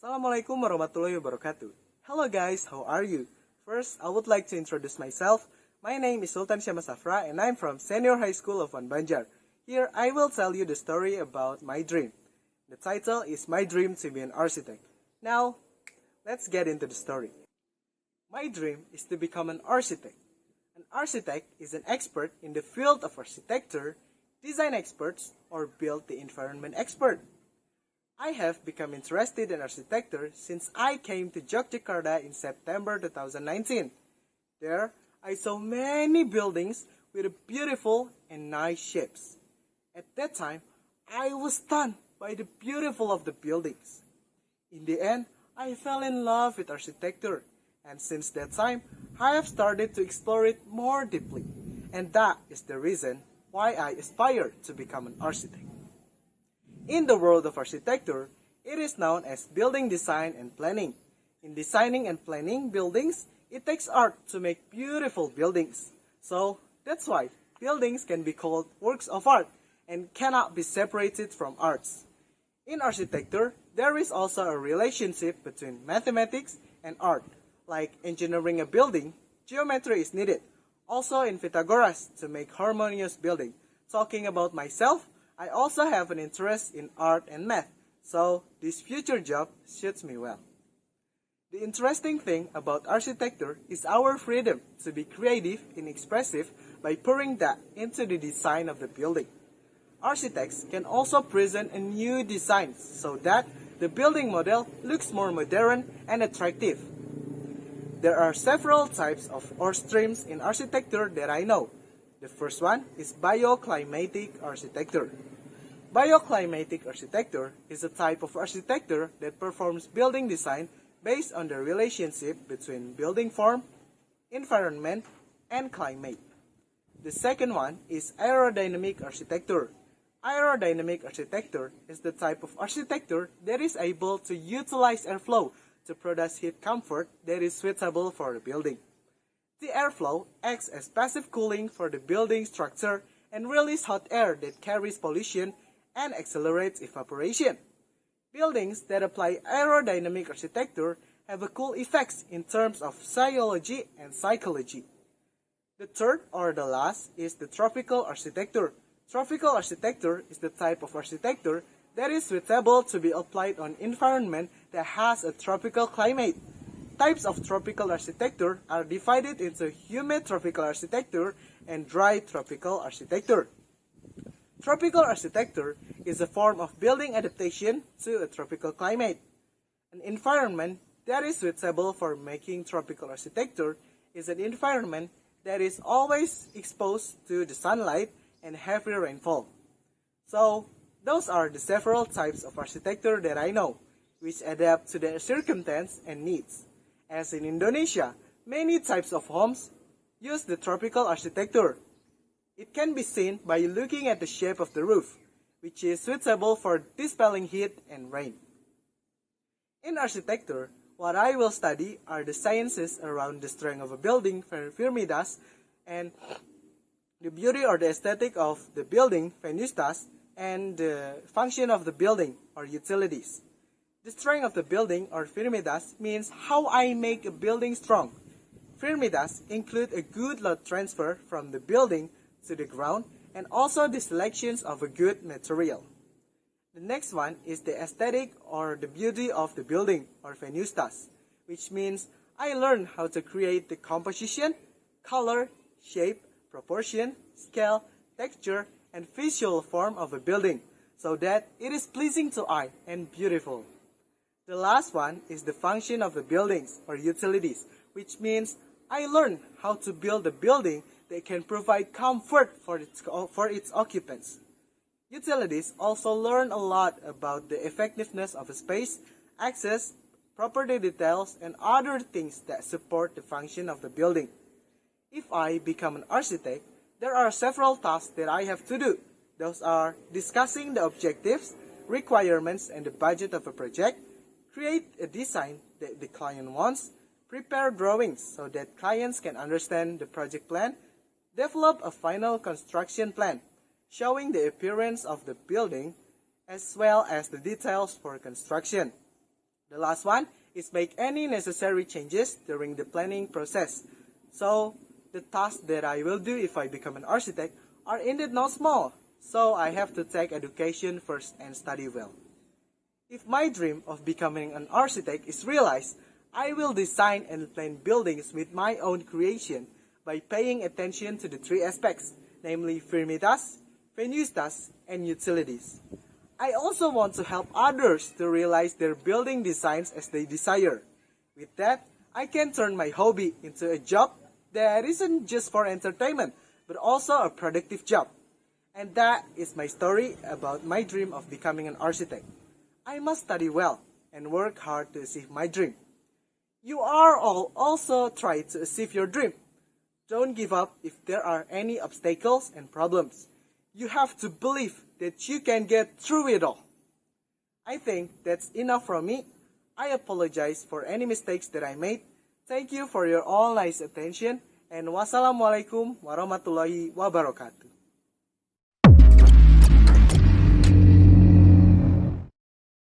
Assalamualaikum warahmatullahi wabarakatuh. Hello guys, how are you? First, I would like to introduce myself. My name is Sulthan Syammas Afra and I'm from Senior High School of Banjar. Here, I will tell you the story about my dream. The title is My Dream to be an Architect. Now, let's get into the story. My dream is to become an architect. An architect is an expert in the field of architecture, design experts, or build the environment expert. I have become interested in architecture since I came to Yogyakarta in September 2019. There, I saw many buildings with beautiful and nice shapes. At that time, I was stunned by the beautiful of the buildings. In the end, I fell in love with architecture, and since that time, I have started to explore it more deeply, and that is the reason why I aspire to become an architect. In the world of architecture, it is known as building design and planning. In designing and planning buildings, it takes art to make beautiful buildings. So, that's why buildings can be called works of art and cannot be separated from arts. In architecture, there is also a relationship between mathematics and art. Like engineering a building, geometry is needed. Also in Pythagoras to make harmonious building. Talking about myself, I also have an interest in art and math, so this future job suits me well. The interesting thing about architecture is our freedom to be creative and expressive by pouring that into the design of the building. Architects can also present a new design so that the building model looks more modern and attractive. There are several types of or streams in architecture that I know. The first one is bioclimatic architecture. Bioclimatic architecture is a type of architecture that performs building design based on the relationship between building form, environment, and climate. The second one is aerodynamic architecture. Aerodynamic architecture is the type of architecture that is able to utilize airflow to produce heat comfort that is suitable for the building. The airflow acts as passive cooling for the building structure and releases hot air that carries pollution and accelerates evaporation. Buildings that apply aerodynamic architecture have a cool effects in terms of physiology and psychology. The third or the last is the tropical architecture. Tropical architecture is the type of architecture that is suitable to be applied on environment that has a tropical climate. Types of tropical architecture are divided into humid tropical architecture and dry tropical architecture. Tropical architecture is a form of building adaptation to a tropical climate. An environment that is suitable for making tropical architecture is an environment that is always exposed to the sunlight and heavy rainfall. So, those are the several types of architecture that I know, which adapt to their circumstance and needs. As in Indonesia, many types of homes use the tropical architecture. It can be seen by looking at the shape of the roof, which is suitable for dispelling heat and rain. In architecture, what I will study are the sciences around the strength of a building, firmidas, and the beauty or the aesthetic of the building, venustas, and the function of the building or utilities. The strength of the building or firmidas means how I make a building strong. Firmidas include a good load transfer from the building to the ground and also the selections of a good material. The next one is the aesthetic or the beauty of the building or venustas, which means I learn how to create the composition, color, shape, proportion, scale, texture, and visual form of a building so that it is pleasing to eye and beautiful. The last one is the function of the buildings or utilities, which means I learn how to build a building that can provide comfort for its occupants. Utilities also learn a lot about the effectiveness of a space, access, property details, and other things that support the function of the building. If I become an architect, there are several tasks that I have to do. Those are discussing the objectives, requirements, and the budget of a project, create a design that the client wants, prepare drawings so that clients can understand the project plan, develop a final construction plan, showing the appearance of the building as well as the details for construction. The last one is make any necessary changes during the planning process. So, the tasks that I will do if I become an architect are indeed not small. So, I have to take education first and study well. If my dream of becoming an architect is realized, I will design and plan buildings with my own creation by paying attention to the three aspects, namely firmitas, venusitas, and utilities. I also want to help others to realize their building designs as they desire. With that, I can turn my hobby into a job that isn't just for entertainment, but also a productive job. And that is my story about my dream of becoming an architect. I must study well and work hard to achieve my dream. You are all also try to achieve your dream. Don't give up if there are any obstacles and problems. You have to believe that you can get through it all. I think that's enough from me. I apologize for any mistakes that I made. Thank you for your all nice attention and wassalamualaikum warahmatullahi wabarakatuh.